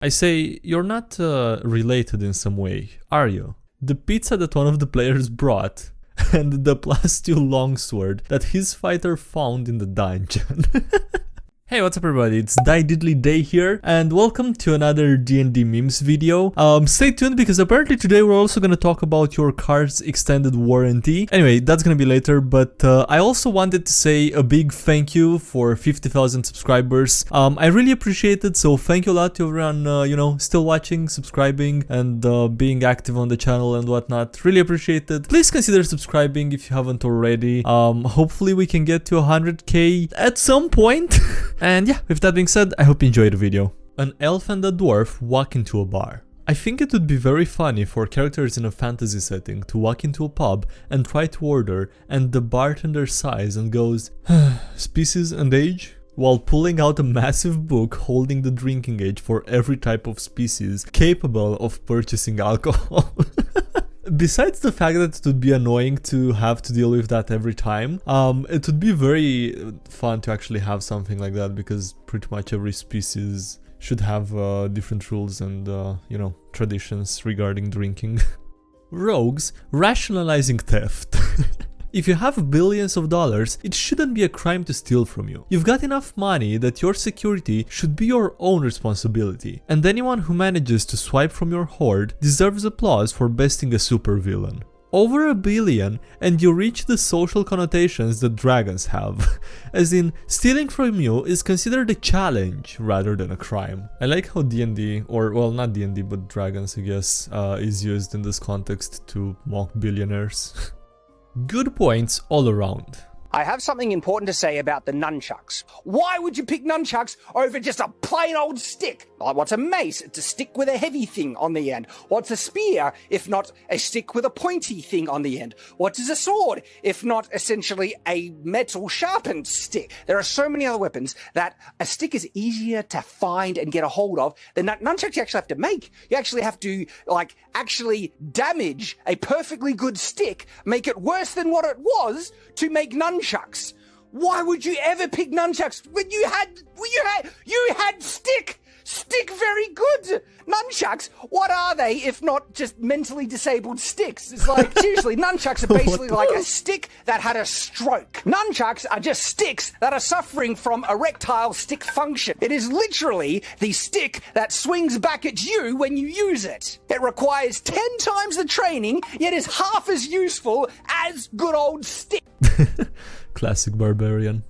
I say, you're not related in some way, are you? The pizza that one of the players brought and the +2 longsword that his fighter found in the dungeon. Hey, what's up everybody, it's DnDMemes here, and welcome to another D&D memes video. Stay tuned because apparently today we're also gonna talk about your car's extended warranty. Anyway, that's gonna be later, but I also wanted to say a big thank you for 50,000 subscribers. I really appreciate it, so thank you a lot to everyone, you know, still watching, subscribing, and being active on the channel and whatnot. Really appreciate it. Please consider subscribing if you haven't already. Hopefully we can get to 100k at some point. And yeah, with that being said, I hope you enjoyed the video. An elf and a dwarf walk into a bar. I think it would be very funny for characters in a fantasy setting to walk into a pub and try to order, and the bartender sighs and goes, species and age? While pulling out a massive book holding the drinking age for every type of species capable of purchasing alcohol. Besides the fact that it would be annoying to have to deal with that every time, it would be very fun to actually have something like that, because pretty much every species should have different rules and, you know, traditions regarding drinking. Rogues rationalizing theft. If you have billions of dollars, it shouldn't be a crime to steal from you. You've got enough money that your security should be your own responsibility, and anyone who manages to swipe from your hoard deserves applause for besting a supervillain. Over $1 billion and you reach the social connotations that dragons have. As in, stealing from you is considered a challenge rather than a crime. I like how D&D, or well, not D&D but dragons I guess, is used in this context to mock billionaires. Good points all around. I have something important to say about the nunchucks. Why would you pick nunchucks over just a plain old stick? Like, what's a mace? It's a stick with a heavy thing on the end. What's a spear if not a stick with a pointy thing on the end? What is a sword if not essentially a metal sharpened stick? There are so many other weapons that a stick is easier to find and get a hold of than nunchucks you actually have to make. You actually have to, like, actually damage a perfectly good stick, make it worse than what it was to make nunchucks. Why would you ever pick nunchucks when you had stick very good nunchucks? What are they if not just mentally disabled sticks? It's like, seriously, nunchucks are basically like a stick that had a stroke. Nunchucks are just sticks that are suffering from erectile stick function. It is literally the stick that swings back at you when you use it. It requires 10 times the training, yet is half as useful as good old stick. Classic barbarian.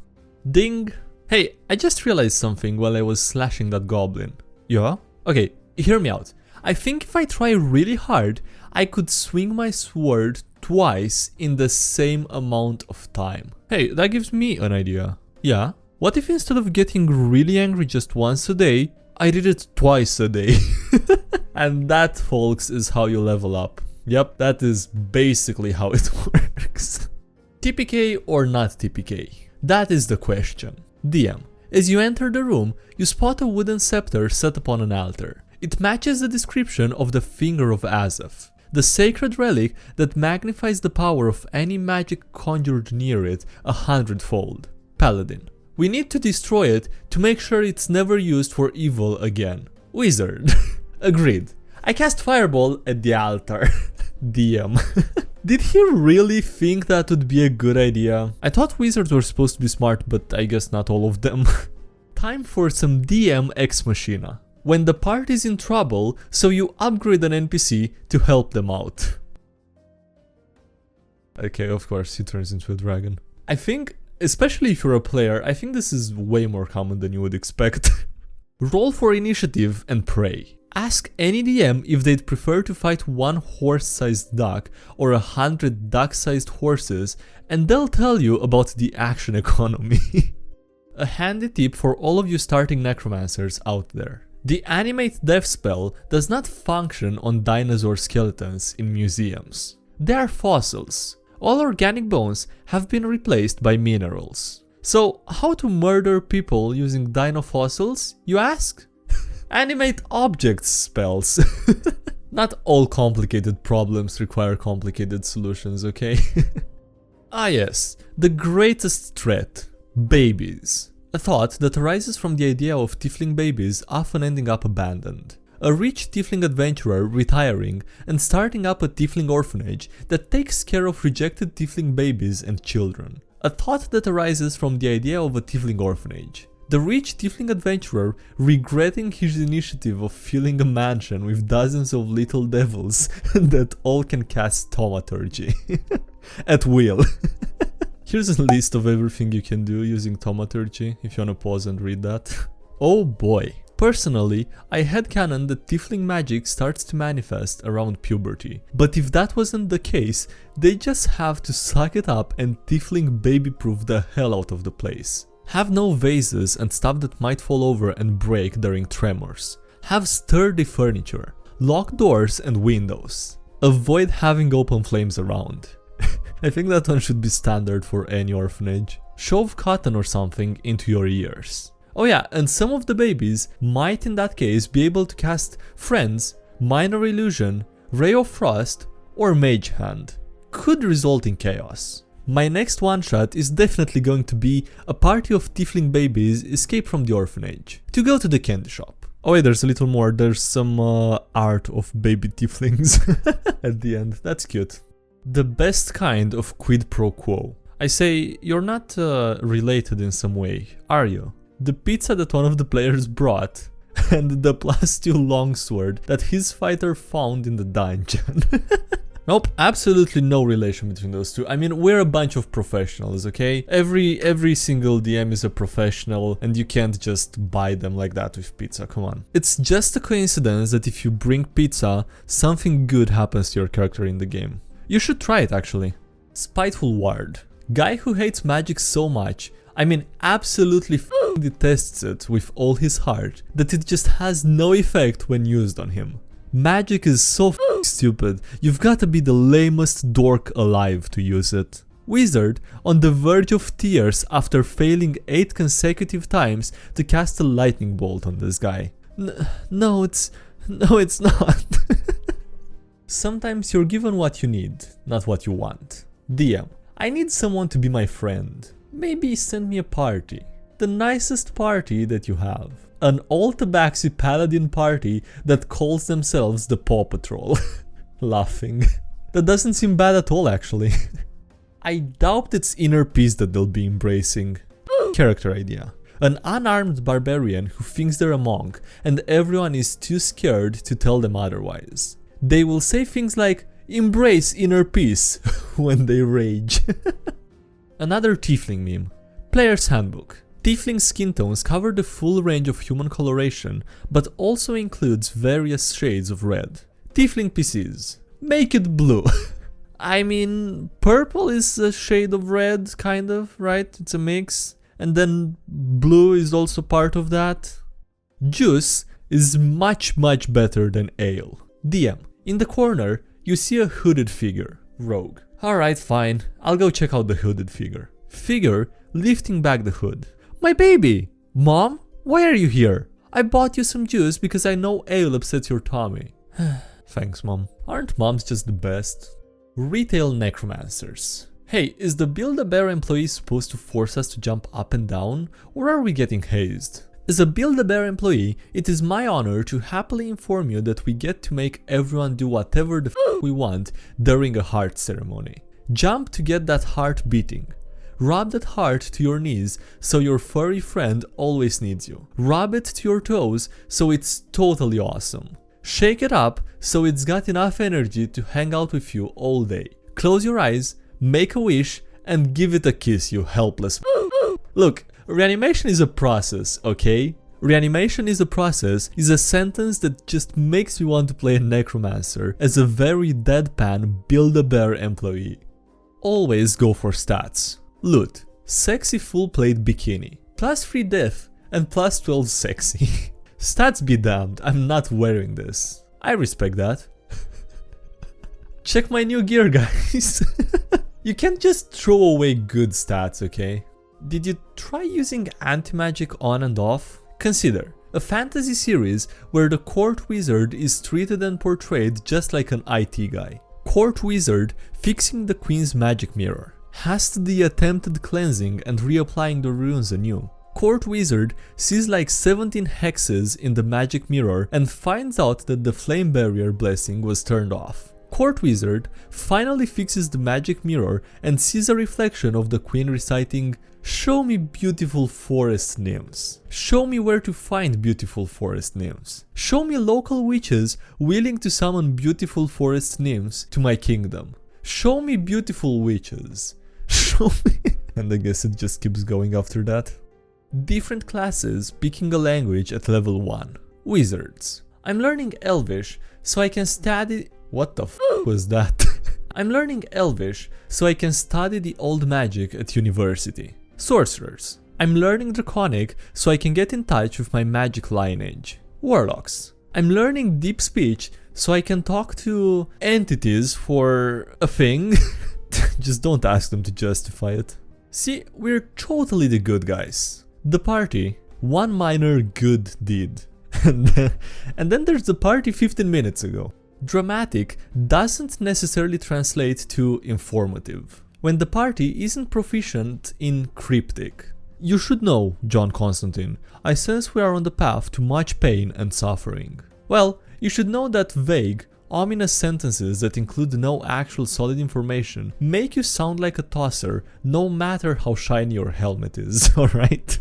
Ding! Hey, I just realized something while I was slashing that goblin. Yeah? Okay, hear me out. I think if I try really hard, I could swing my sword twice in the same amount of time. Hey, that gives me an idea. Yeah? What if instead of getting really angry just once a day, I did it twice a day? And that, folks, is how you level up. Yep, that is basically how it works. TPK or not TPK? That is the question. DM. As you enter the room, you spot a wooden scepter set upon an altar. It matches the description of the Finger of Azov, the sacred relic that magnifies the power of any magic conjured near it 100-fold. Paladin. We need to destroy it to make sure it's never used for evil again. Wizard. Agreed. I cast Fireball at the altar. DM. Did he really think that would be a good idea? I thought wizards were supposed to be smart, but I guess not all of them. Time for some DM Ex Machina. When the party's in trouble, so you upgrade an NPC to help them out. Okay, of course, he turns into a dragon. I think, especially if you're a player, I think this is way more common than you would expect. Roll for initiative and pray. Ask any DM if they'd prefer to fight one horse-sized duck or 100 duck-sized horses, and they'll tell you about the action economy. A handy tip for all of you starting necromancers out there. The Animate Death spell does not function on dinosaur skeletons in museums. They are fossils. All organic bones have been replaced by minerals. So, how to murder people using dino fossils, you ask? Animate objects spells. Not all complicated problems require complicated solutions, okay? Ah yes, the greatest threat. Babies. A thought that arises from the idea of tiefling babies often ending up abandoned. A rich tiefling adventurer retiring and starting up a tiefling orphanage that takes care of rejected tiefling babies and children. A thought that arises from the idea of a tiefling orphanage. The rich tiefling adventurer regretting his initiative of filling a mansion with dozens of little devils that all can cast thaumaturgy. At will. Here's a list of everything you can do using thaumaturgy, if you wanna pause and read that. Oh boy. Personally, I headcanon that tiefling magic starts to manifest around puberty. But if that wasn't the case, they just have to suck it up and tiefling baby-proof the hell out of the place. Have no vases and stuff that might fall over and break during tremors. Have sturdy furniture. Lock doors and windows. Avoid having open flames around. I think that one should be standard for any orphanage. Shove cotton or something into your ears. Oh yeah, and some of the babies might in that case be able to cast Friends, Minor Illusion, Ray of Frost or Mage Hand. Could result in chaos. My next one-shot is definitely going to be a party of tiefling babies escape from the orphanage to go to the candy shop. Oh wait, there's a little more. There's some art of baby tieflings at the end. That's cute. The best kind of quid pro quo. I say, you're not related in some way, are you? The pizza that one of the players brought and the +2 longsword that his fighter found in the dungeon. Nope, absolutely no relation between those two. I mean, we're a bunch of professionals, okay? Every single DM is a professional and you can't just buy them like that with pizza, come on. It's just a coincidence that if you bring pizza, something good happens to your character in the game. You should try it actually. Spiteful Ward. Guy who hates magic so much, I mean absolutely detests it with all his heart, that it just has no effect when used on him. Magic is so stupid, you've gotta be the lamest dork alive to use it. Wizard on the verge of tears after failing 8 consecutive times to cast a lightning bolt on this guy. No, it's not. Sometimes you're given what you need, not what you want. DM, I need someone to be my friend. Maybe send me a party. The nicest party that you have. An all-tabaxi paladin party that calls themselves the Paw Patrol. Laughing. That doesn't seem bad at all actually. I doubt it's inner peace that they'll be embracing. Character idea. An unarmed barbarian who thinks they're a monk and everyone is too scared to tell them otherwise. They will say things like, embrace inner peace, when they rage. Another tiefling meme. Player's Handbook. Tiefling skin tones cover the full range of human coloration, but also includes various shades of red. Tiefling PCs. Make it blue. I mean, purple is a shade of red, kind of, right? It's a mix. And then blue is also part of that. Juice is much better than ale. DM. In the corner, you see a hooded figure. Rogue. Alright, fine. I'll go check out the hooded figure. Figure lifting back the hood. My baby! Mom? Why are you here? I bought you some juice because I know ale upsets your tummy. Thanks, Mom. Aren't moms just the best? Retail necromancers. Hey, is the Build-A-Bear employee supposed to force us to jump up and down, or are we getting hazed? As a Build-A-Bear employee, it is my honor to happily inform you that we get to make everyone do whatever the f we want during a heart ceremony. Jump to get that heart beating. Rub that heart to your knees so your furry friend always needs you. Rub it to your toes so it's totally awesome. Shake it up so it's got enough energy to hang out with you all day. Close your eyes, make a wish, and give it a kiss, you helpless. Look, reanimation is a process, okay? Reanimation is a process is a sentence that just makes me want to play a necromancer as a very deadpan Build-A-Bear employee. Always go for stats. Loot. Sexy full plate bikini. +3 def and +12 sexy. Stats be damned, I'm not wearing this. I respect that. Check my new gear, guys. You can't just throw away good stats, okay? Did you try using anti-magic on and off? Consider a fantasy series where the court wizard is treated and portrayed just like an IT guy. Court wizard fixing the queen's magic mirror. Has the attempted cleansing and reapplying the runes anew. Court Wizard sees like 17 hexes in the magic mirror and finds out that the flame barrier blessing was turned off. Court Wizard finally fixes the magic mirror and sees a reflection of the queen reciting, "Show me beautiful forest nymphs. Show me where to find beautiful forest nymphs. Show me local witches willing to summon beautiful forest nymphs to my kingdom. Show me beautiful witches. Show me..." And I guess it just keeps going after that. Different classes picking a language at level 1. Wizards. I'm learning Elvish so I can study... What the f was that? I'm learning Elvish so I can study the old magic at university. Sorcerers. I'm learning Draconic so I can get in touch with my magic lineage. Warlocks. I'm learning Deep Speech so I can talk to entities for a thing. Just don't ask them to justify it. See, we're totally the good guys. The party, one minor good deed. And then there's the party 15 minutes ago. Dramatic doesn't necessarily translate to informative. When the party isn't proficient in cryptic. You should know, John Constantine, I sense we are on the path to much pain and suffering. Well, you should know that vague, ominous sentences that include no actual solid information make you sound like a tosser no matter how shiny your helmet is, alright?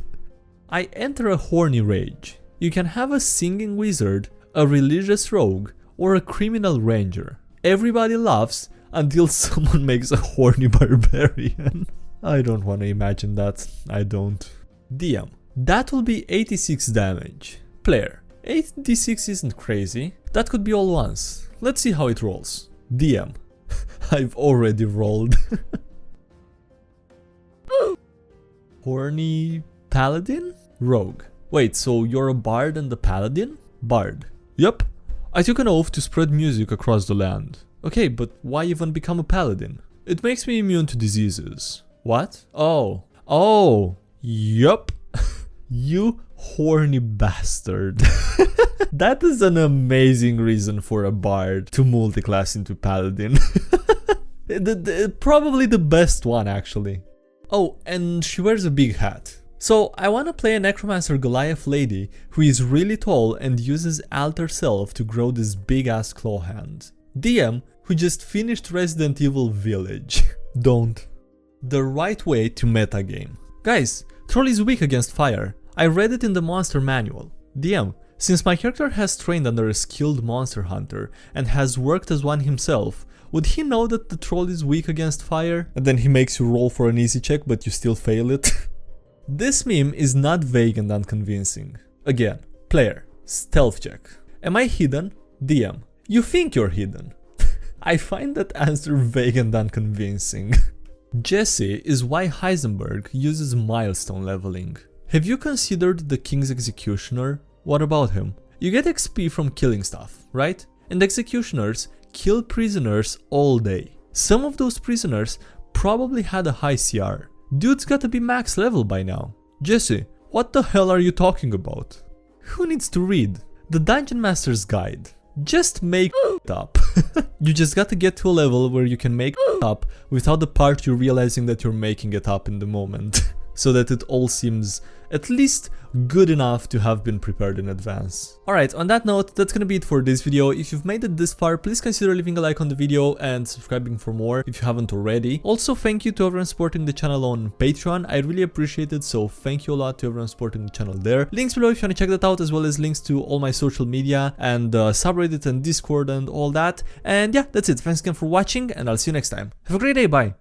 I enter a horny rage. You can have a singing wizard, a religious rogue, or a criminal ranger. Everybody laughs until someone makes a horny barbarian. I don't want to imagine that. I don't. DM. That will be 86 damage. Player. 8d6 isn't crazy. That could be all once. Let's see how it rolls. DM. I've already rolled. Horny paladin? Rogue. Wait, so you're a bard and a paladin? Bard. Yup. I took an oath to spread music across the land. Okay, but why even become a paladin? It makes me immune to diseases. What? Oh, yup. You horny bastard. That is an amazing reason for a bard to multiclass into paladin. Probably the best one, actually. Oh, and she wears a big hat. So I wanna play a necromancer Goliath lady who is really tall and uses altar self to grow this big ass claw hand. DM who just finished Resident Evil Village. Don't. The right way to metagame. Guys, troll is weak against fire. I read it in the monster manual. DM, since my character has trained under a skilled monster hunter and has worked as one himself, would he know that the troll is weak against fire? And then he makes you roll for an easy check but you still fail it? This meme is not vague and unconvincing. Again, player, stealth check. Am I hidden? DM, you think you're hidden. I find that answer vague and unconvincing. Jesse is why Heisenberg uses milestone leveling. Have you considered the King's Executioner? What about him? You get XP from killing stuff, right? And executioners kill prisoners all day. Some of those prisoners probably had a high CR. Dude's gotta be max level by now. Jesse, what the hell are you talking about? Who needs to read? The Dungeon Master's Guide. Just make it up. You just gotta get to a level where you can make it up without the part you realizing that you're making it up in the moment. So that it all seems at least good enough to have been prepared in advance. Alright, on that note, that's gonna be it for this video. If you've made it this far, please consider leaving a like on the video and subscribing for more if you haven't already. Also, thank you to everyone supporting the channel on Patreon. I really appreciate it, so thank you a lot to everyone supporting the channel there. Links below if you wanna check that out, as well as links to all my social media and subreddit and Discord and all that. And yeah, that's it. Thanks again for watching, and I'll see you next time. Have a great day, bye!